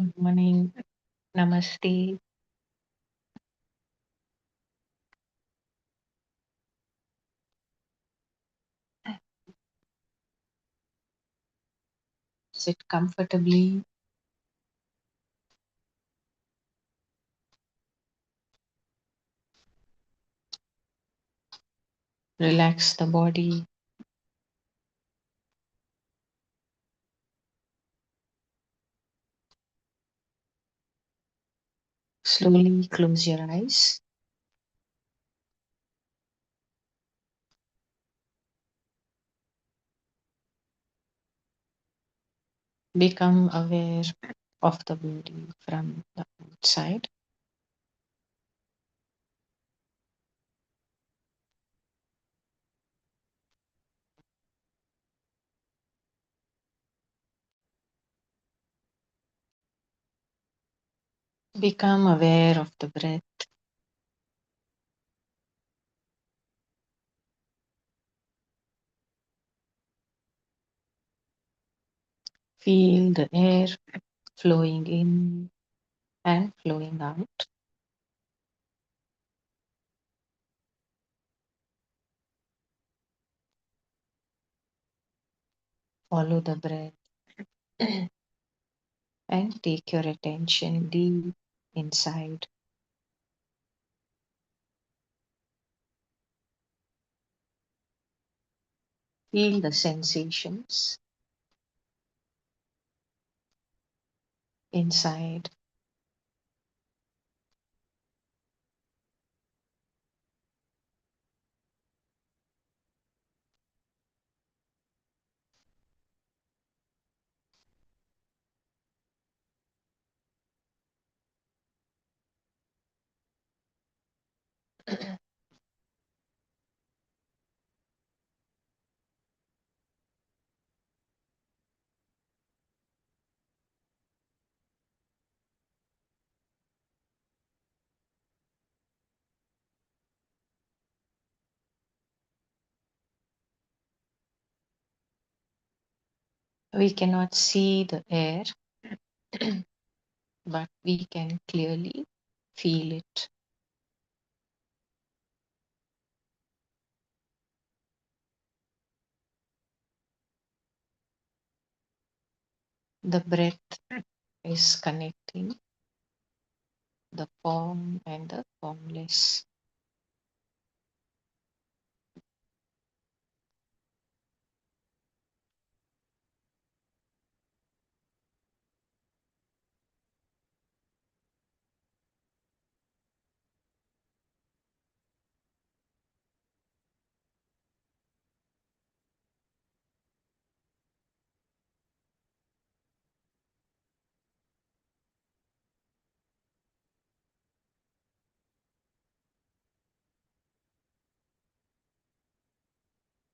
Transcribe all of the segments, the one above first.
Good morning. Namaste. Sit comfortably. Relax the body. Slowly close your eyes. Become aware of the body from the outside. Become aware of the breath. Feel the air flowing in and flowing out. Follow the breath and take your attention deep inside. Feel the sensations inside. We cannot see the air, but we can clearly feel it. The breath is connecting the form and the formless.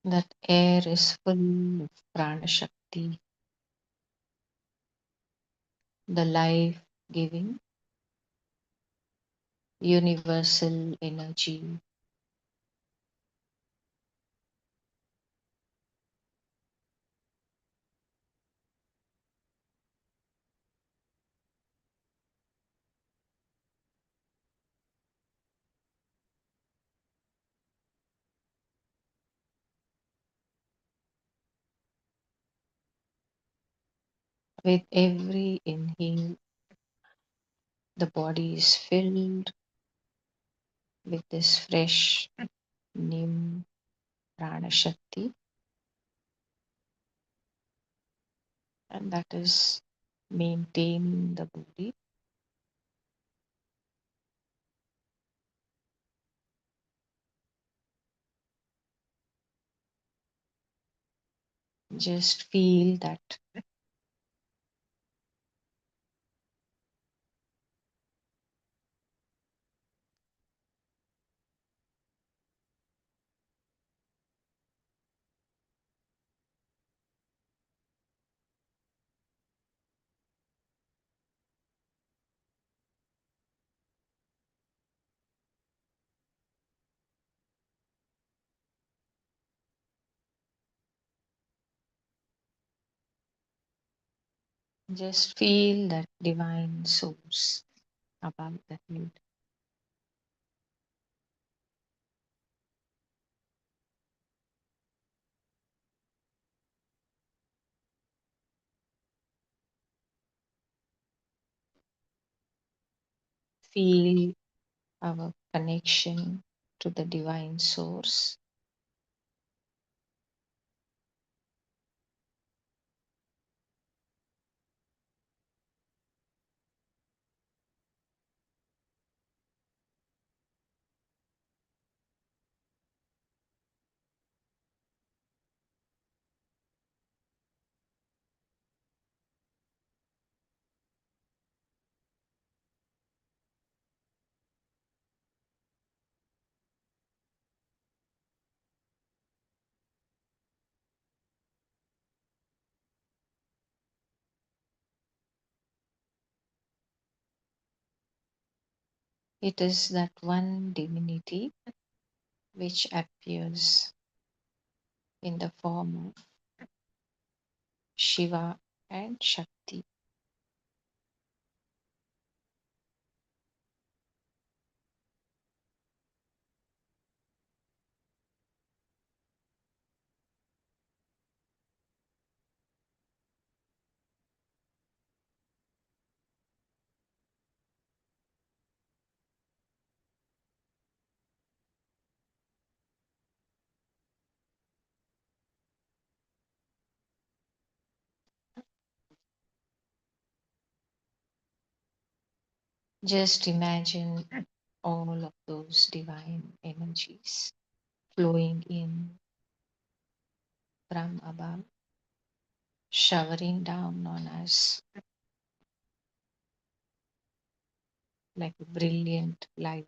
That air is full of prana shakti, the life giving, universal energy. With every inhale, the body is filled with this fresh, new prana shakti, and that is maintaining the body. Just feel that Just feel that divine source above the head. Feel our connection to the divine source. It is that one divinity which appears in the form of Shiva and Shakti. Just imagine all of those divine energies flowing in from above, showering down on us like a brilliant light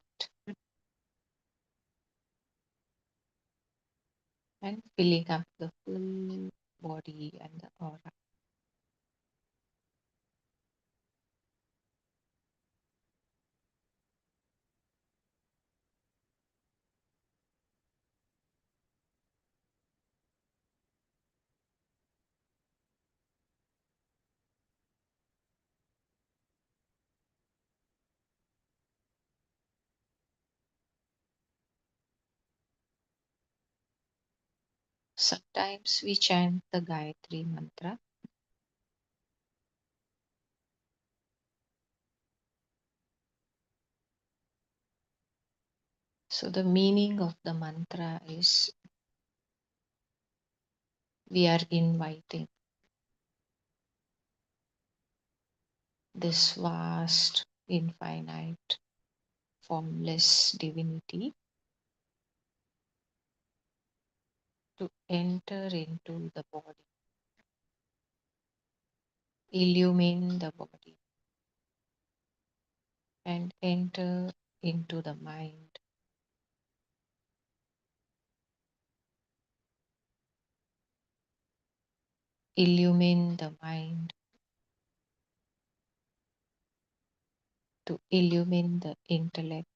and filling up the full body and the aura. Sometimes we chant the Gayatri mantra. So, the meaning of the mantra is we are inviting this vast, infinite, formless divinity to enter into the body, illumine the body, and enter into the mind, illumine the mind to illumine the intellect.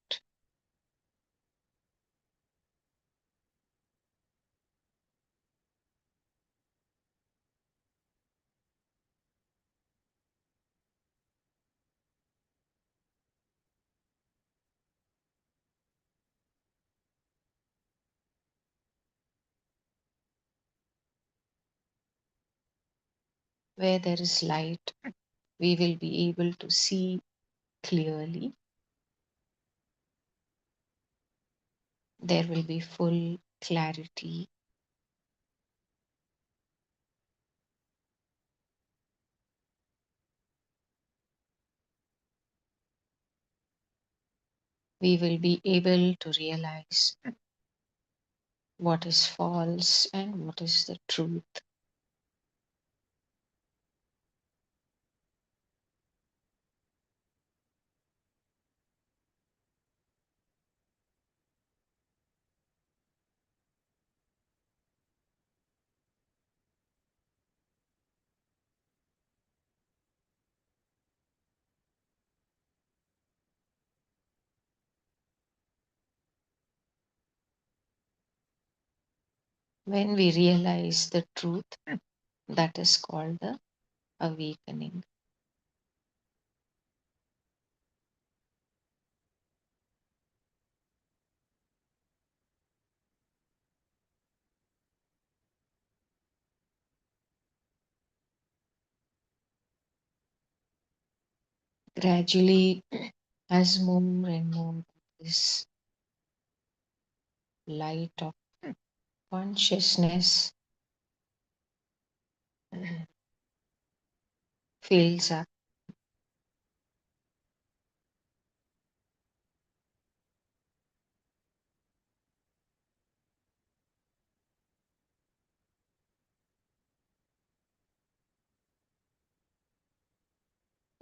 Where there is light, we will be able to see clearly. There will be full clarity. We will be able to realize what is false and what is the truth. When we realize the truth, that is called the awakening. Gradually, as more and more of this light of consciousness fills up,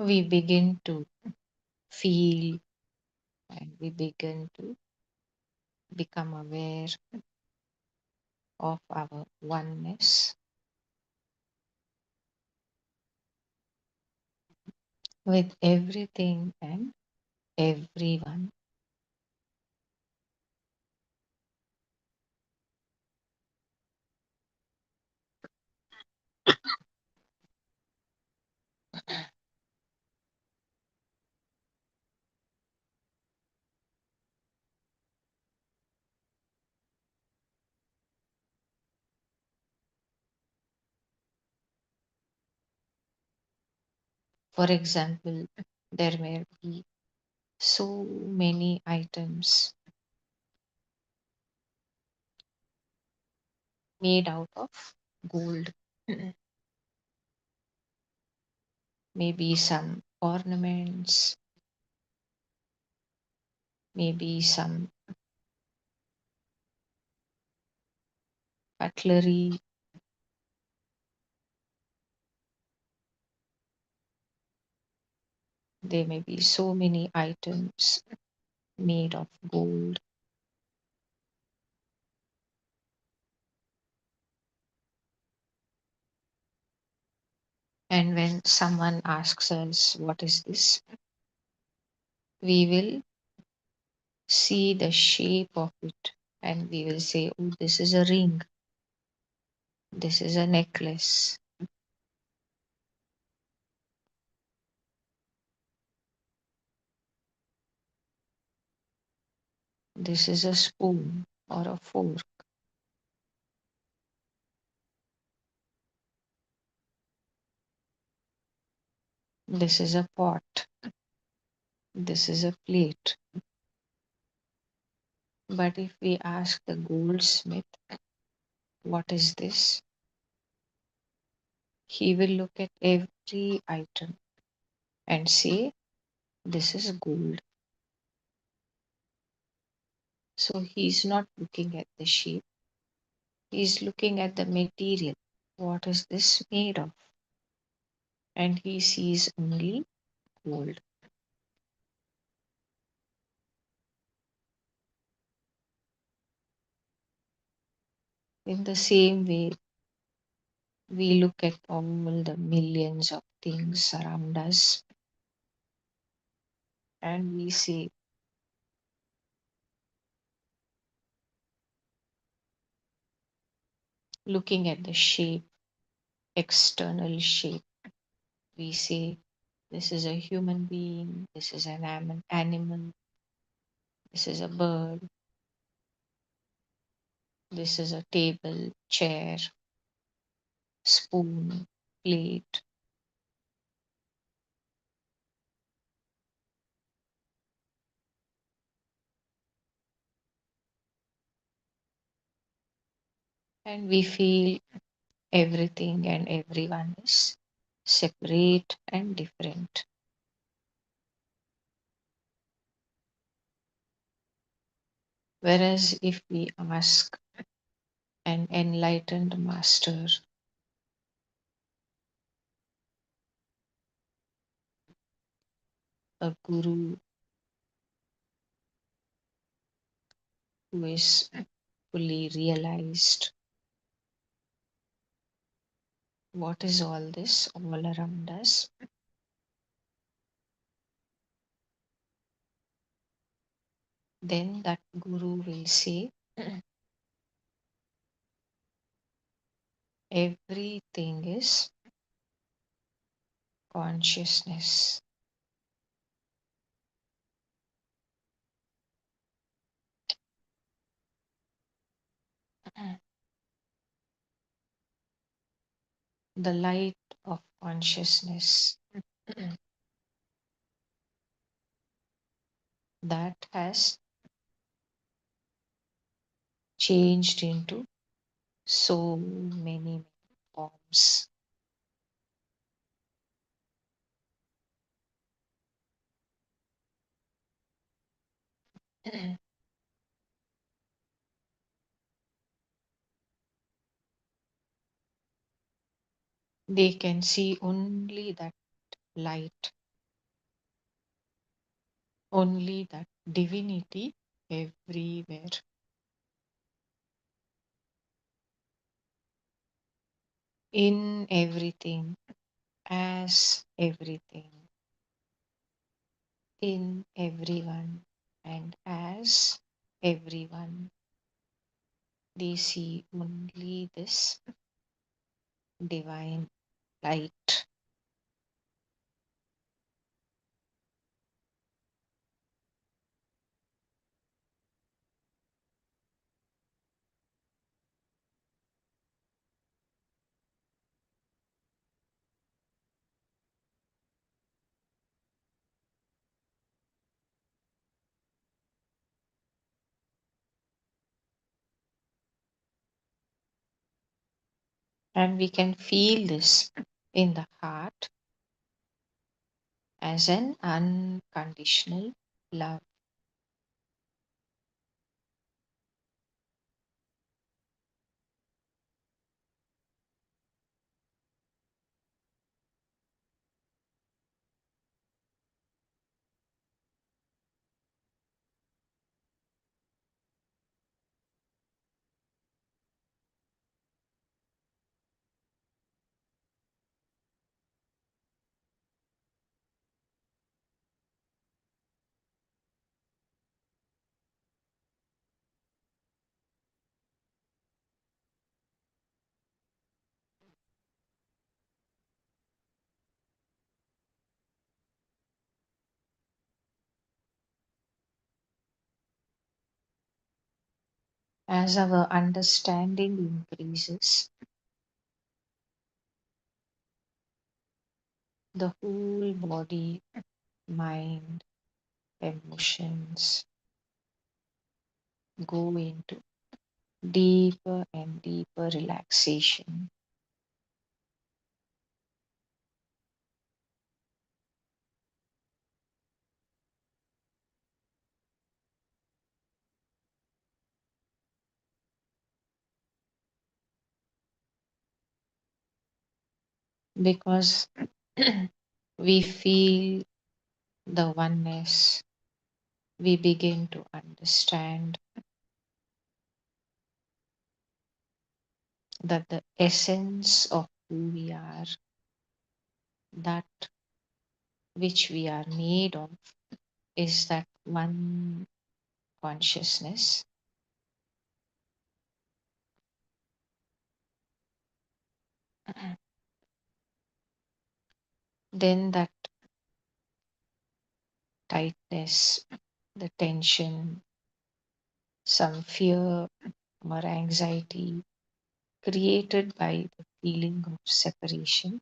we begin to feel and we begin to become aware of our oneness with everything and everyone. For example, there may be so many items made out of gold, maybe some ornaments, maybe some cutlery, there may be so many items made of gold. And when someone asks us, what is this? We will see the shape of it and we will say, oh, this is a ring, this is a necklace, this is a spoon or a fork, this is a pot, this is a plate. But if we ask the goldsmith, what is this? He will look at every item and say, this is gold. So he's not looking at the shape, he's looking at the material. What is this made of? And he sees only gold. In the same way, we look at all the millions of things around us and we say, looking at the shape, external shape, we say, this is a human being, this is an animal, this is a bird, this is a table, chair, spoon, plate. And we feel everything and everyone is separate and different. Whereas if we ask an enlightened master, a guru who is fully realized, what is all this all around us, then that guru will say, everything is consciousness. The light of consciousness that has changed into so many forms. They can see only that light, only that divinity everywhere. In everything, as everything, in everyone, and as everyone. They see only this divine light. And we can feel this in the heart as an unconditional love. As our understanding increases, the whole body, mind, emotions go into deeper and deeper relaxation. Because we feel the oneness, we begin to understand that the essence of who we are, that which we are made of, is that one consciousness. Then that tightness, the tension, some fear or anxiety created by the feeling of separation,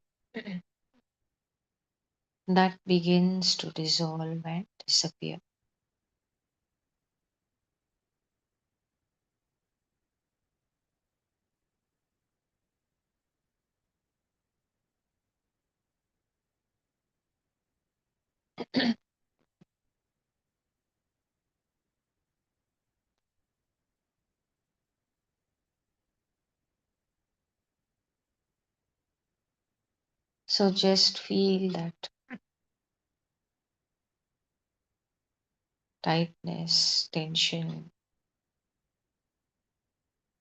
that begins to dissolve and disappear. So just feel that tightness, tension,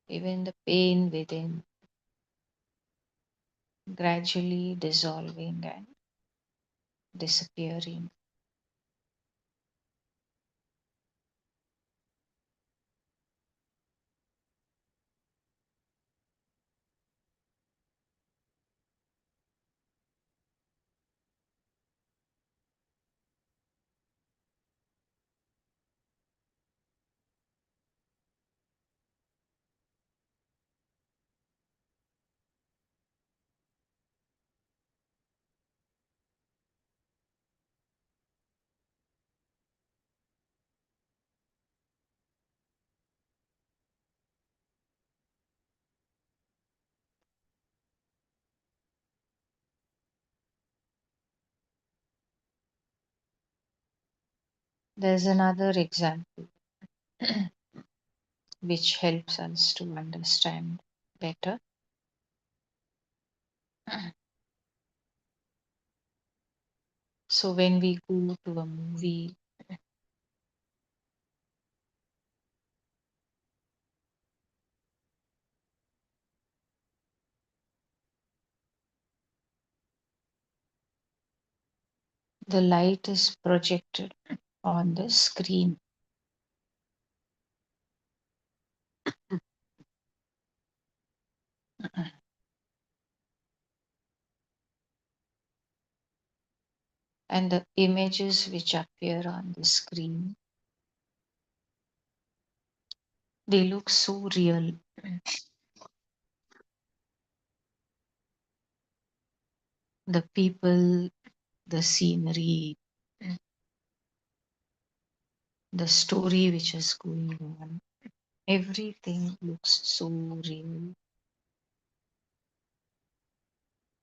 even the pain within gradually dissolving and disappearing. There's another example which helps us to understand better. So, when we go to a movie, the light is projected on the screen, and the images which appear on the screen, they look so real. The people, the scenery, the story which is going on, everything looks so real.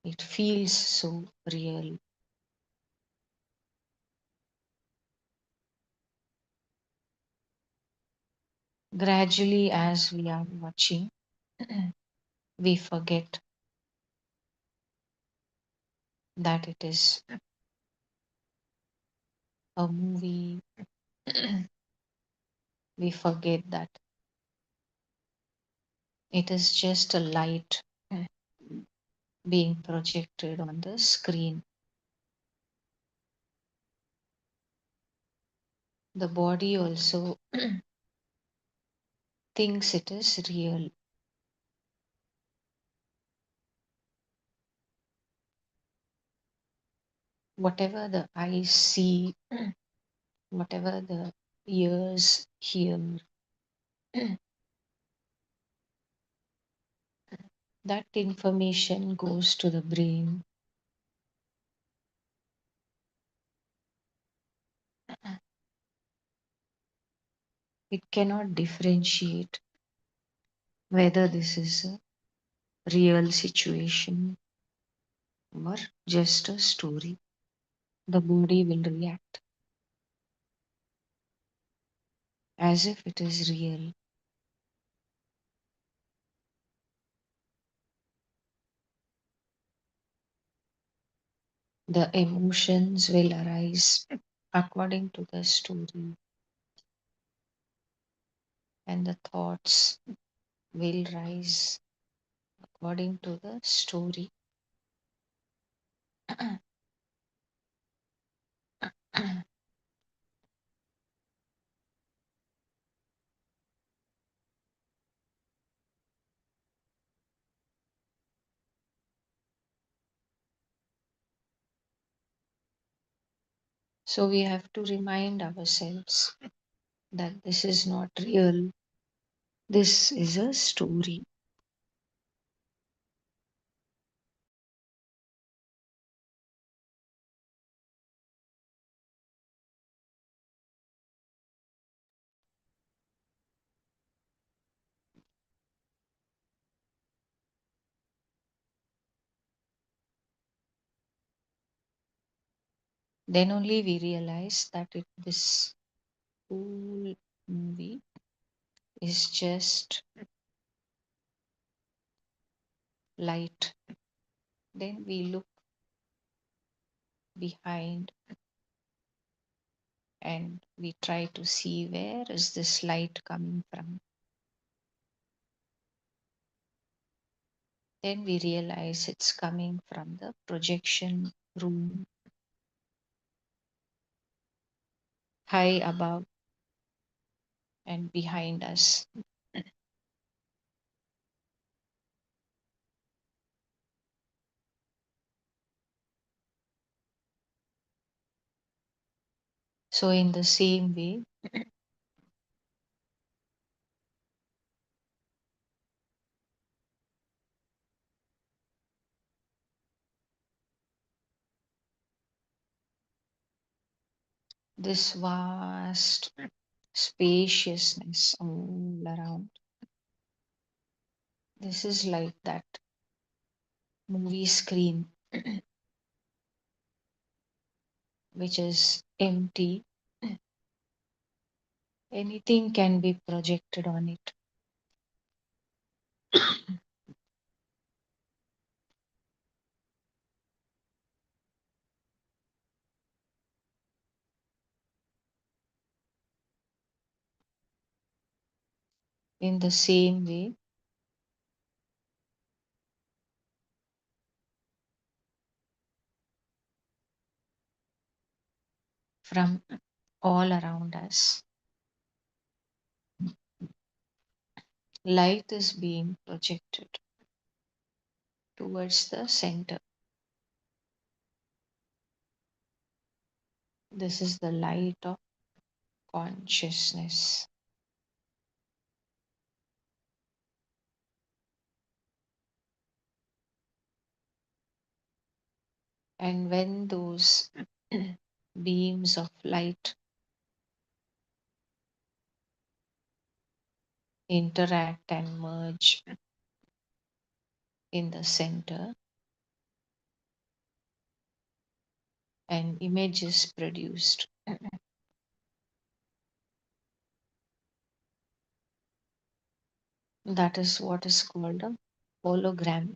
It feels so real. Gradually, as we are watching, we forget that it is a movie. We forget that it is just a light being projected on the screen. The body also thinks it is real. Whatever the eyes see, whatever the ears hear, that information goes to the brain. It cannot differentiate whether this is a real situation or just a story. The body will react as if it is real. The emotions will arise according to the story, and the thoughts will rise according to the story. So we have to remind ourselves that this is not real, this is a story. Then only we realize that this whole movie is just light. Then we look behind and we try to see where is this light coming from. Then we realize it's coming from the projection room high above and behind us. So, in the same way, this vast spaciousness all around, this is like that movie screen which is empty Anything can be projected on it. In the same way, from all around us, light is being projected towards the center. This is the light of consciousness. And when those beams of light interact and merge in the center, an image is produced. That is what is called a hologram.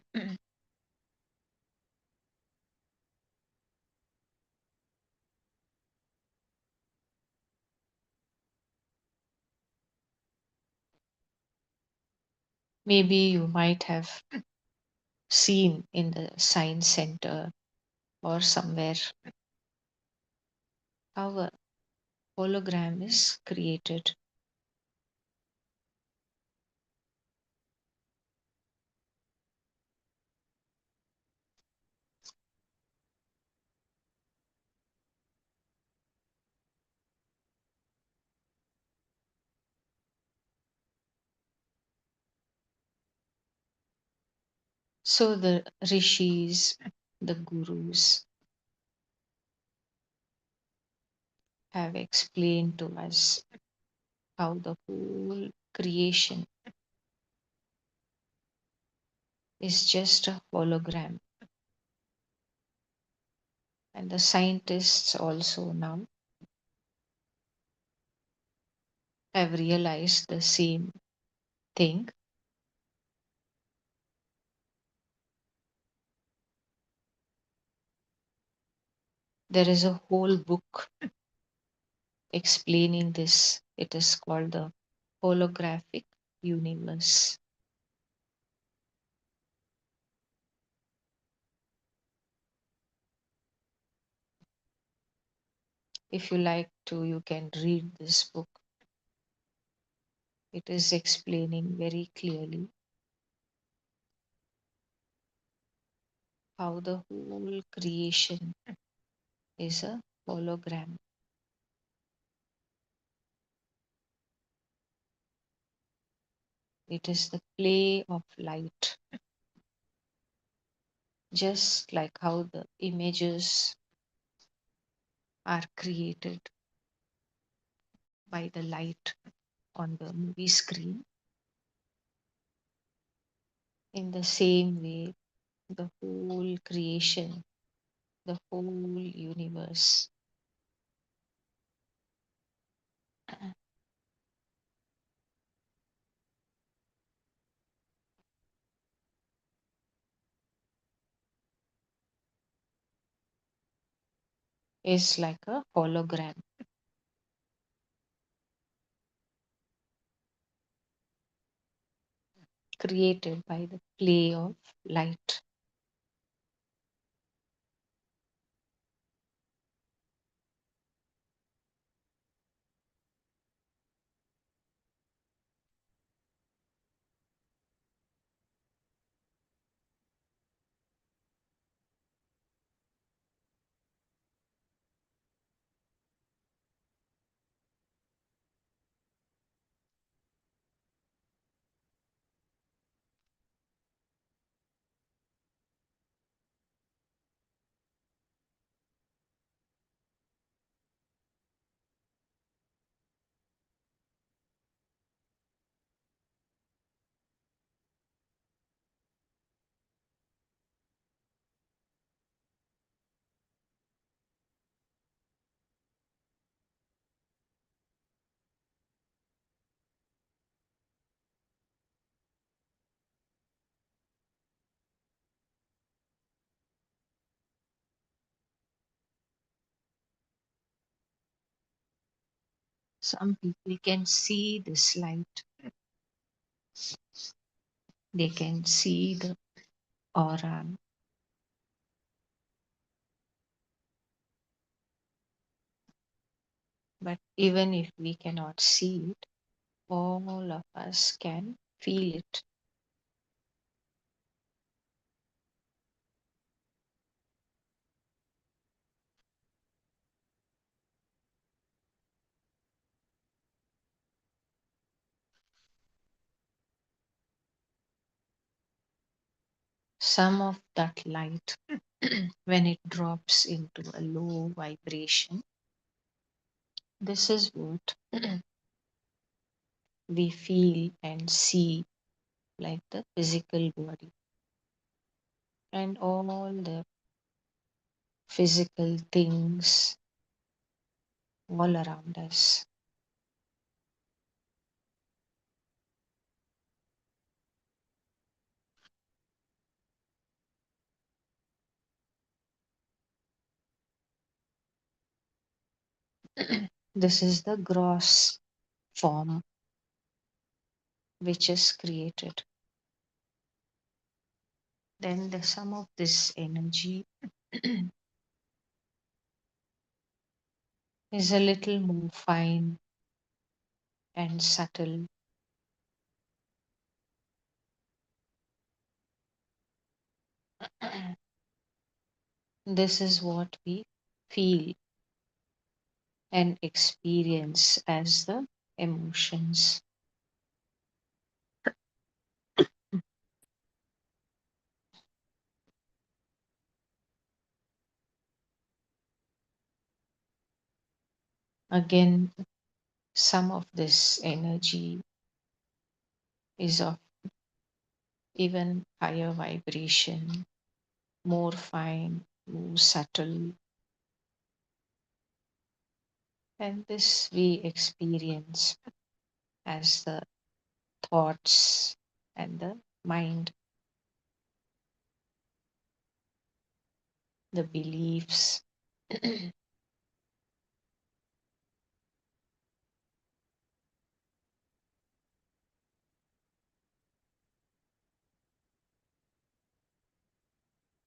Maybe you might have seen in the science center or somewhere how a hologram is created. So the rishis, the gurus have explained to us how the whole creation is just a hologram. And the scientists also now have realized the same thing. There is a whole book explaining this. It is called the Holographic Universe. If you like to, you can read this book. It is explaining very clearly how the whole creation is a hologram. It is the play of light, just like how the images are created by the light on the movie screen. In the same way, the whole creation, the whole universe is like a hologram created by the play of light. Some people can see this light, they can see the aura, but even if we cannot see it, all of us can feel it. Some of that light, when it drops into a low vibration, this is what we feel and see, like the physical body and all the physical things all around us. This is the gross form which is created. Then the sum of this energy is a little more fine and subtle. This is what we feel and experience as the emotions. Again, some of this energy is of even higher vibration, more fine, more subtle, and this we experience as the thoughts and the mind, the beliefs.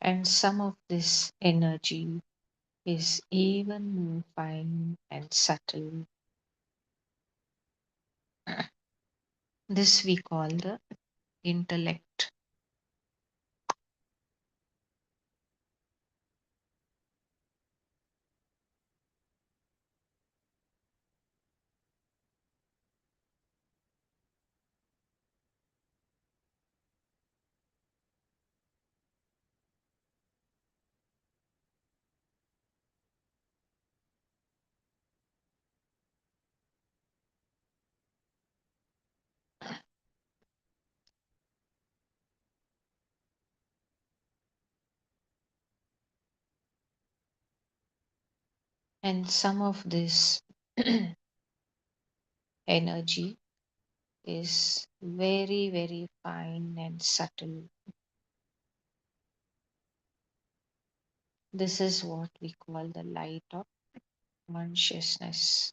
And some of this energy is even more fine and subtle. This we call the intellect. And some of this energy is very, very fine and subtle. This is what we call the light of consciousness.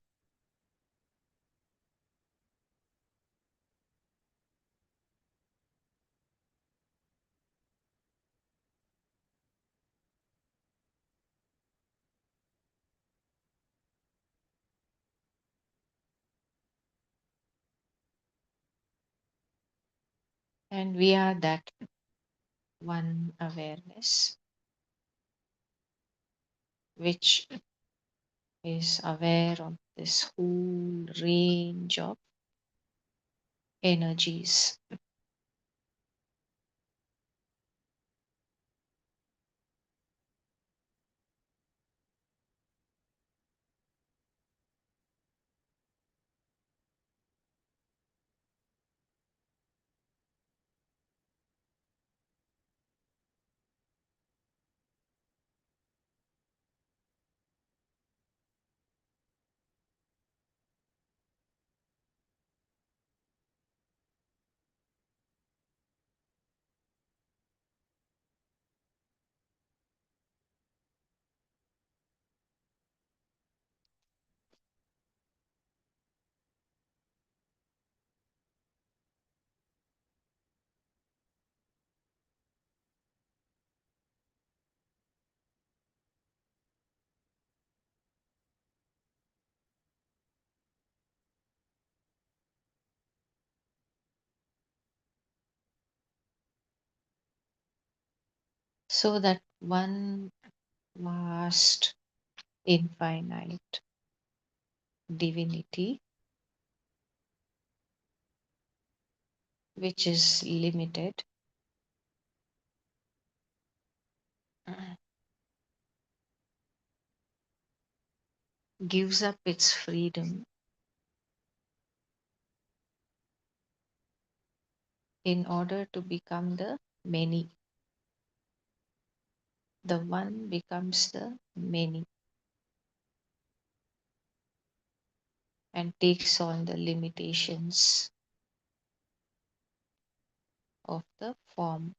And we are that one awareness which is aware of this whole range of energies. So that one vast, infinite divinity, which is limited, gives up its freedom in order to become the many. The one becomes the many and takes on the limitations of the form.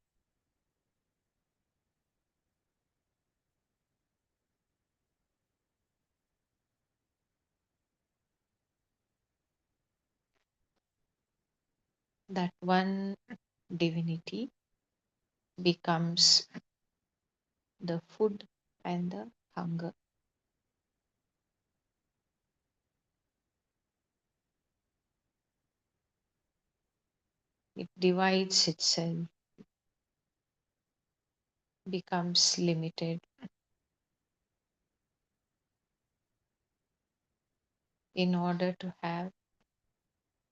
That one divinity becomes the food and the hunger. It divides itself, becomes limited in order to have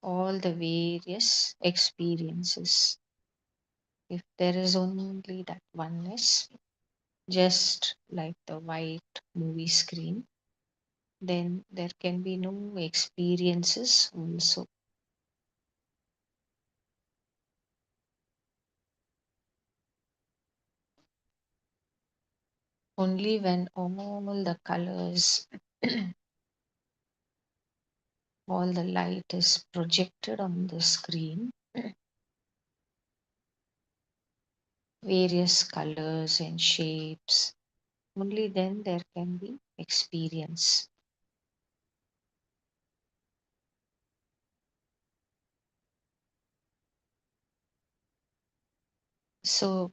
all the various experiences. If there is only that oneness, just like the white movie screen, then there can be no experiences also. Only when all the colors, all the light is projected on the screen, various colors and shapes, only then there can be experience. So,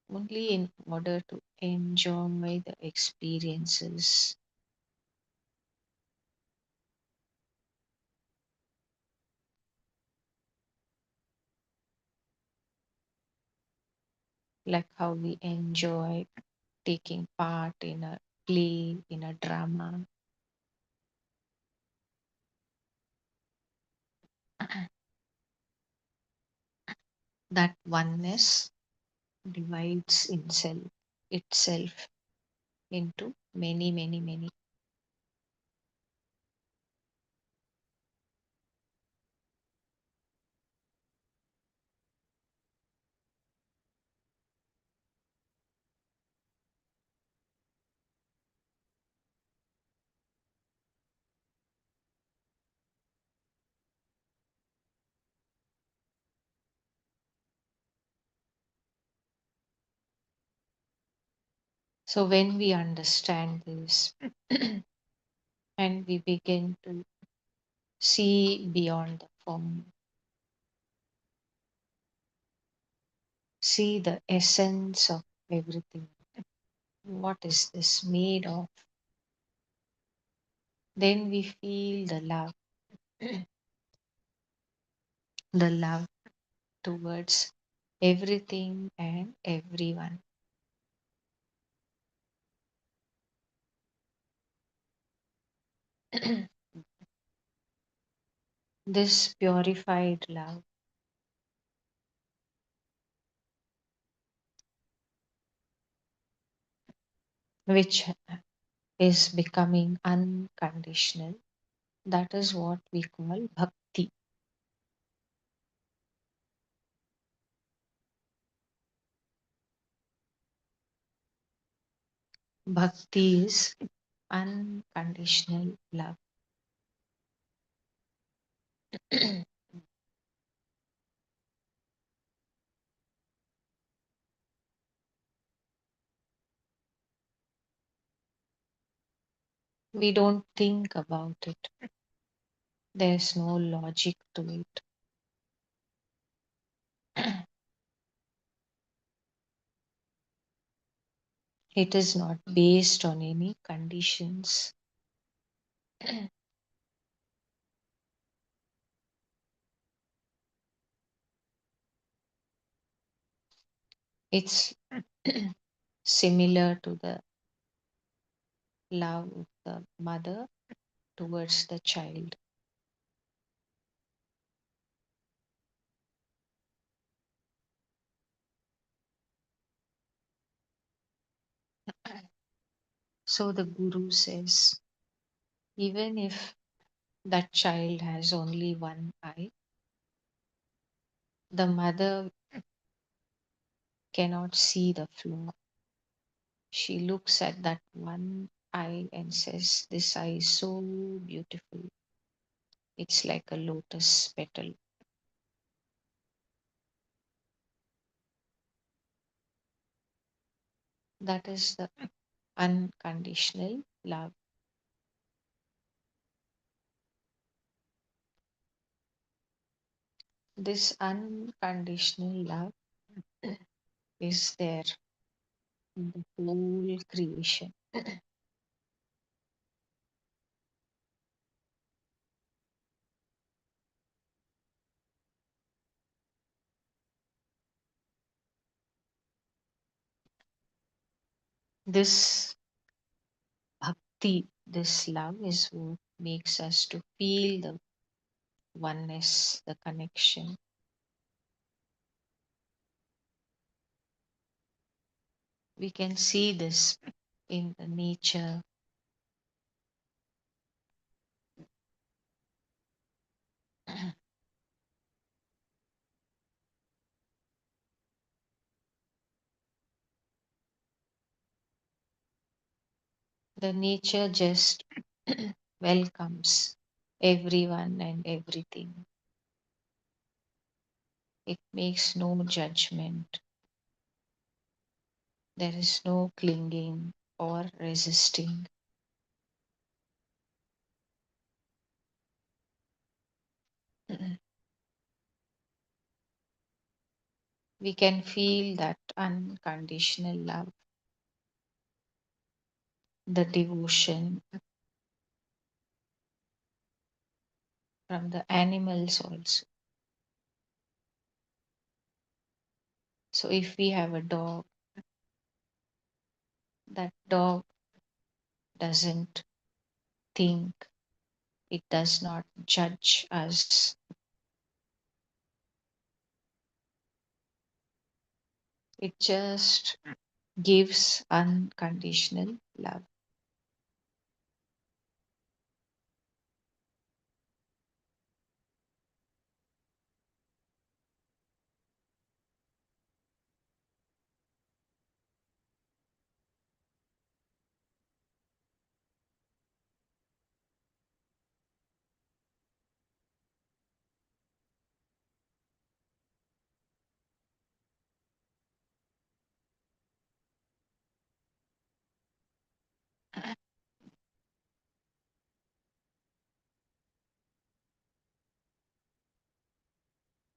only in order to enjoy the experiences, like how we enjoy taking part in a play, in a drama, that oneness divides itself into many, many, many. So when we understand this and we begin to see beyond the form, see the essence of everything. What is this made of? Then we feel the love towards everything and everyone. This purified love, which is becoming unconditional, that is what we call bhakti. Bhakti is unconditional love. We don't think about it, there's no logic to it. It is not based on any conditions. It's similar to the love of the mother towards the child. So the Guru says, even if that child has only one eye, the mother cannot see the flaw. She looks at that one eye and says, this eye is so beautiful. It's like a lotus petal. That is the unconditional love. This unconditional love is there in the whole creation. This bhakti, this love is what makes us to feel the oneness, the connection. We can see this in the nature. The nature just welcomes everyone and everything. It makes no judgment. There is no clinging or resisting. We can feel that unconditional love, the devotion from the animals also. So if we have a dog, that dog doesn't think, it does not judge us, it just gives unconditional love.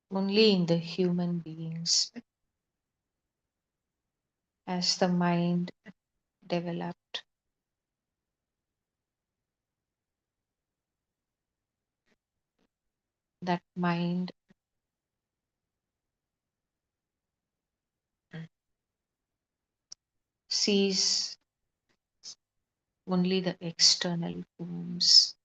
Only in the human beings, as the mind developed, that mind sees only the external forms.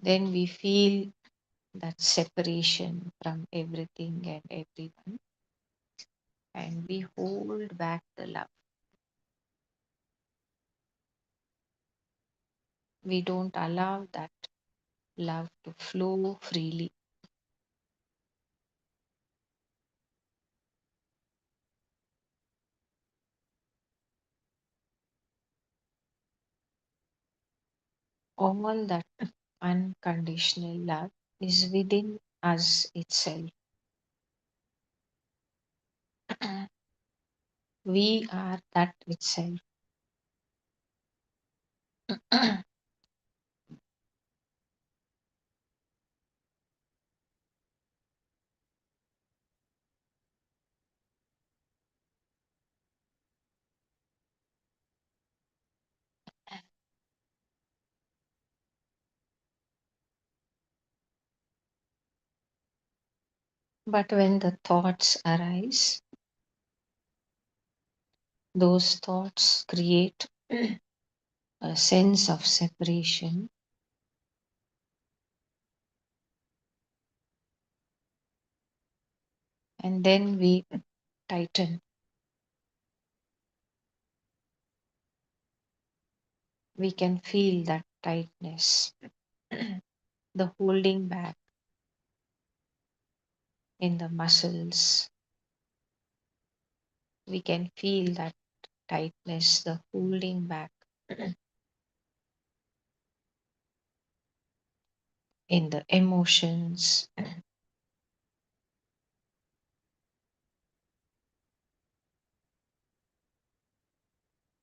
Then we feel that separation from everything and everyone, and we hold back the love. We don't allow that love to flow freely. All that unconditional love is within us itself. We are that itself. But when the thoughts arise, those thoughts create a sense of separation, and then we tighten. We can feel that tightness, the holding back in the muscles. We can feel that tightness, the holding back in the emotions,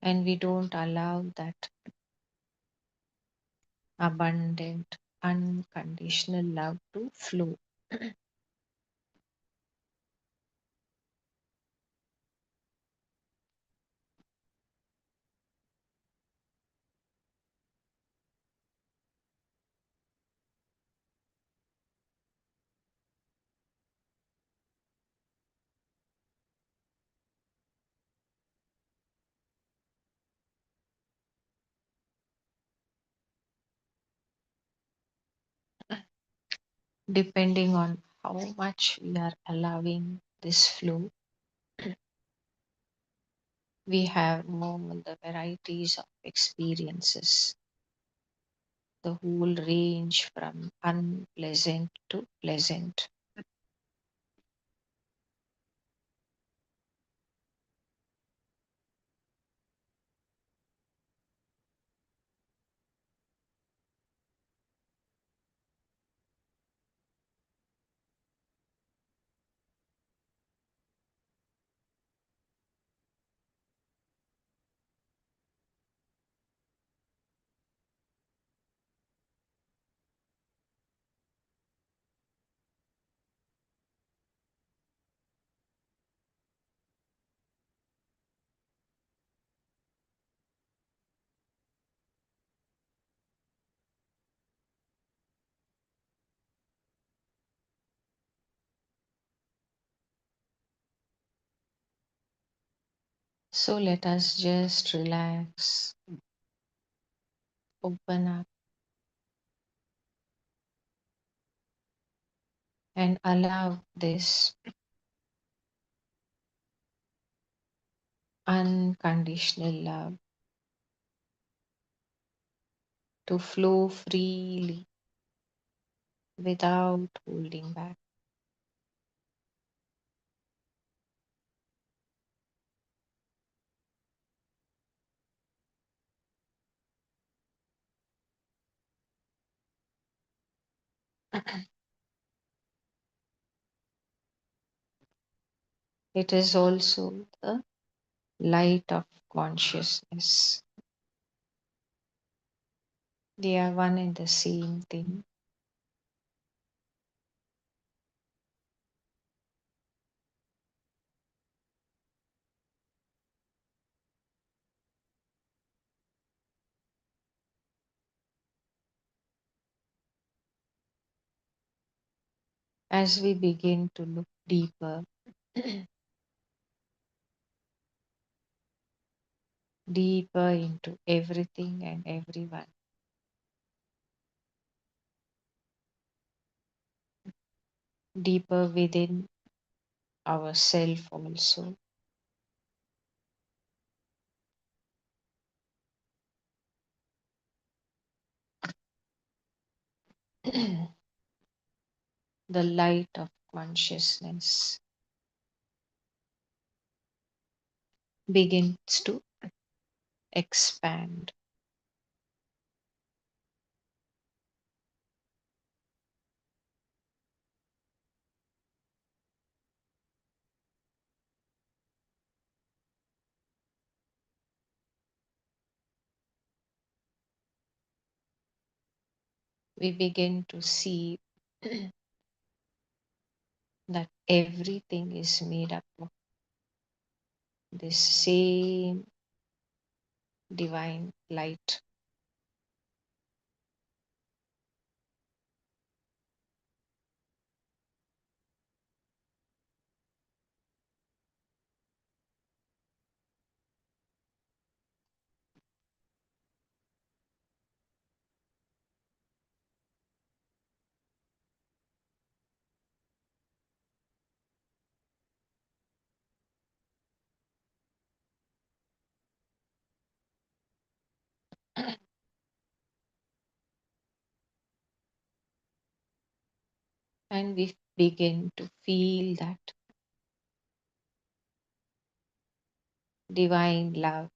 and we don't allow that abundant, unconditional love to flow. Depending on how much we are allowing this flow, we have more the varieties of experiences, the whole range from unpleasant to pleasant. So let us just relax, open up, and allow this unconditional love to flow freely without holding back. It is also the light of consciousness. They are one and the same thing. As we begin to look deeper, deeper into everything and everyone, deeper within ourself also, the light of consciousness begins to expand. We begin to see that everything is made up of this same divine light. and we begin to feel that divine love,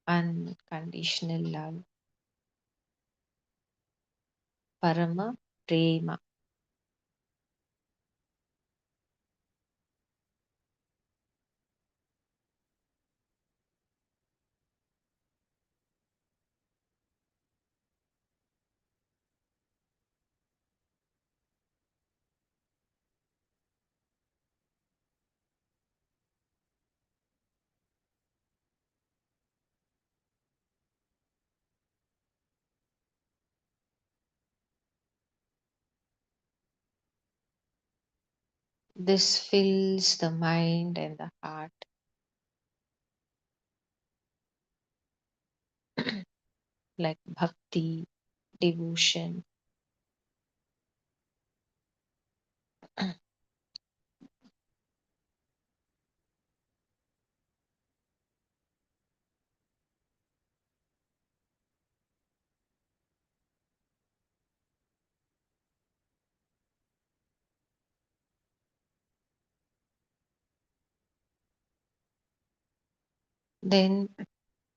unconditional love, parama prema. This fills the mind and the heart like bhakti, devotion. Then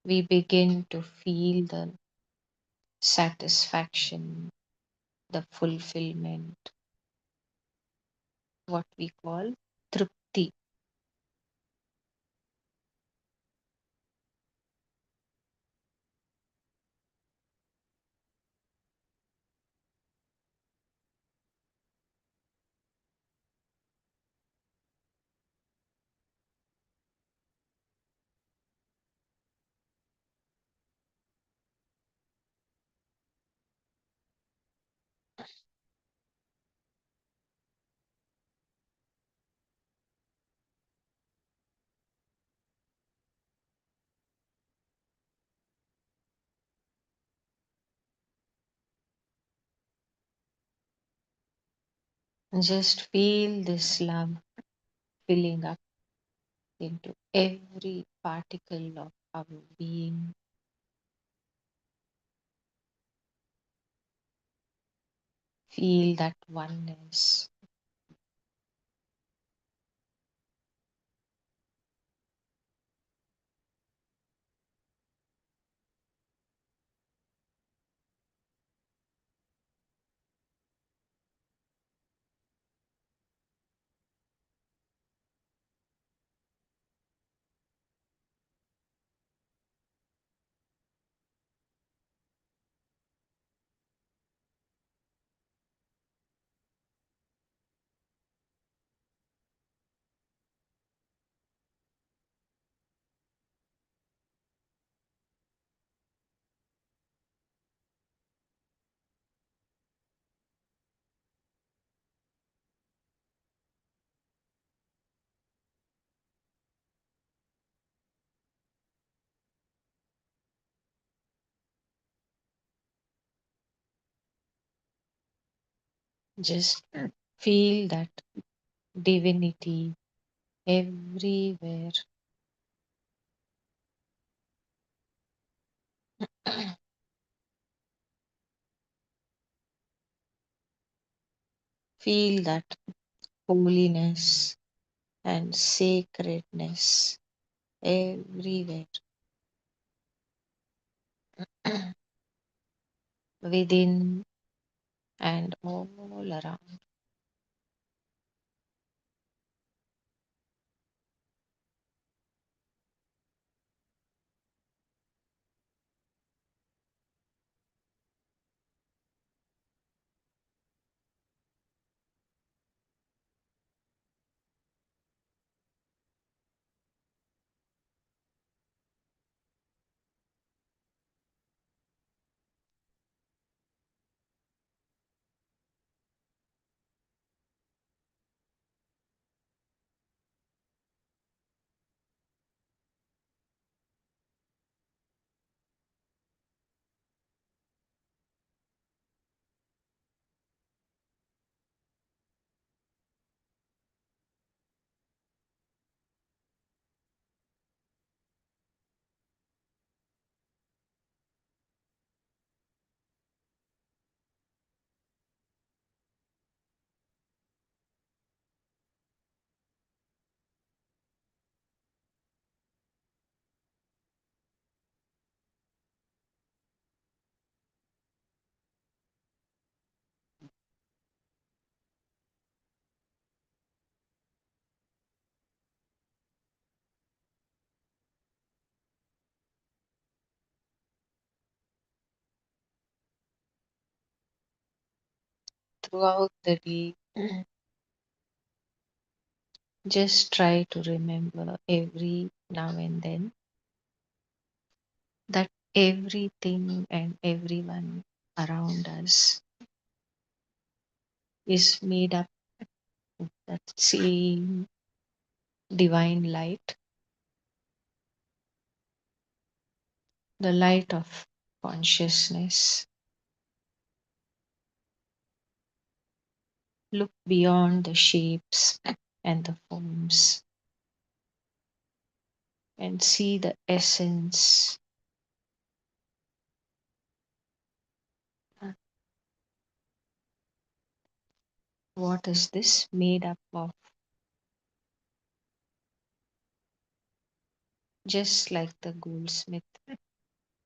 we begin to feel the satisfaction, the fulfillment, what we call trupti. Just feel this love filling up into every particle of our being. Feel that oneness. Just feel that divinity everywhere. Feel that holiness and sacredness everywhere, within and all around. throughout the day, just try to remember every now and then that everything and everyone around us is made up of that same divine light, the light of consciousness. Look beyond the shapes and the forms and see the essence. What is this made up of? Just like the goldsmith,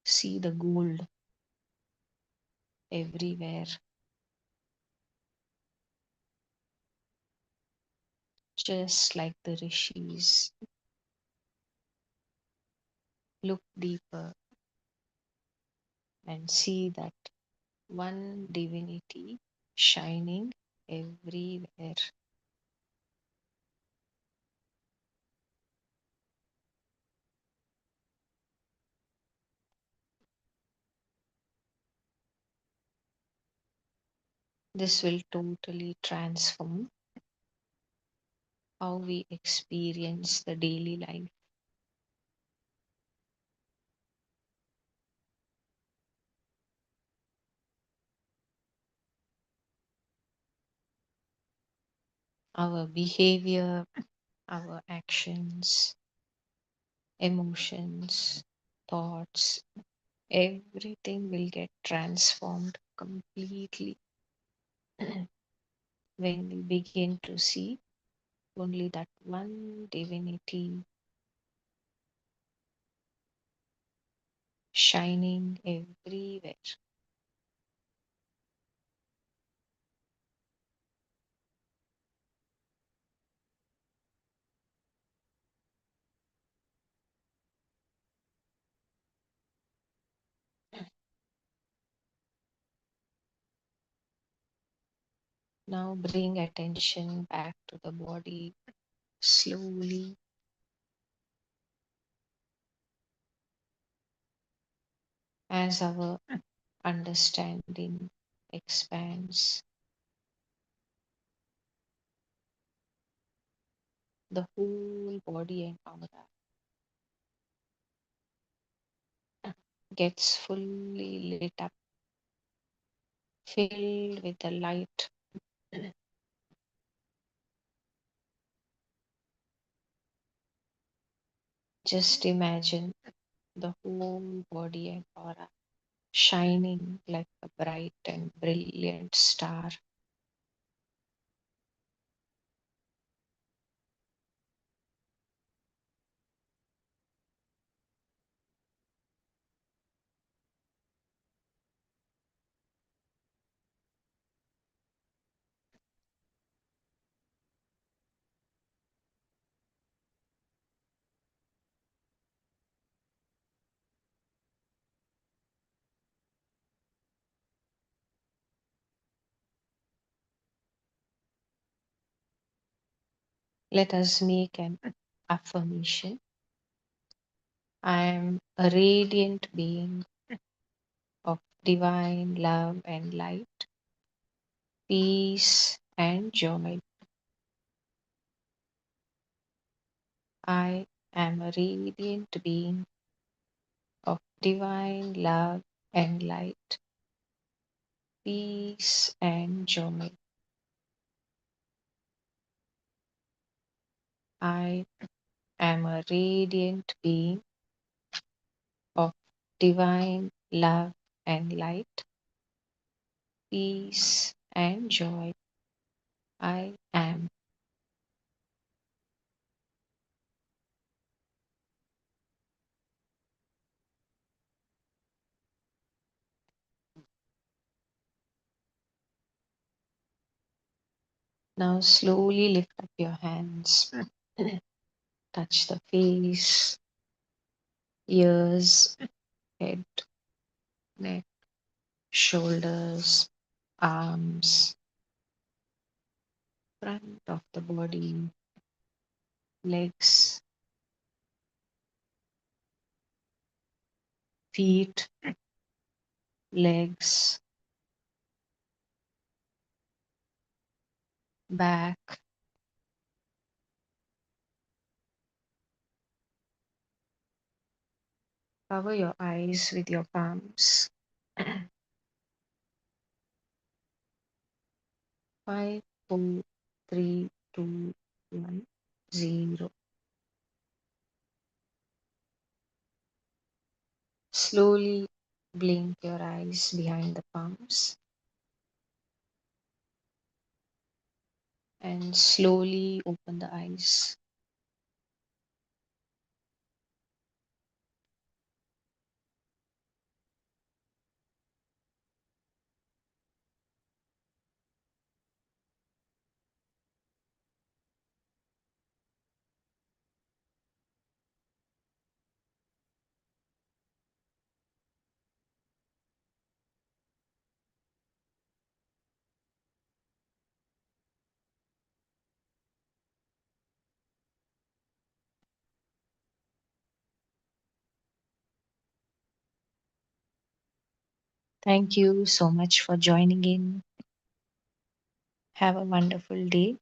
see the gold everywhere. Just like the rishis, look deeper and see that one divinity shining everywhere. This will totally transform how we experience the daily life. Our behavior, our actions, emotions, thoughts, everything will get transformed completely when we begin to see only that one divinity shining everywhere. Now bring attention back to the body slowly as our understanding expands. The whole body and aura gets fully lit up, filled with the light. Just imagine the whole body and aura shining like a bright and brilliant star. Let us make an affirmation. I am a radiant being of divine love and light, peace and joy. I am a radiant being of divine love and light, peace and joy. I am a radiant being of divine love and light, peace and joy. I am. Now slowly lift up your hands, touch the face, ears, head, neck, shoulders, arms, front of the body, legs, feet, legs, back. Cover your eyes with your palms. Five, four, three, two, one, zero. Slowly blink your eyes behind the palms and slowly open the eyes. Thank you so much for joining in. Have a wonderful day.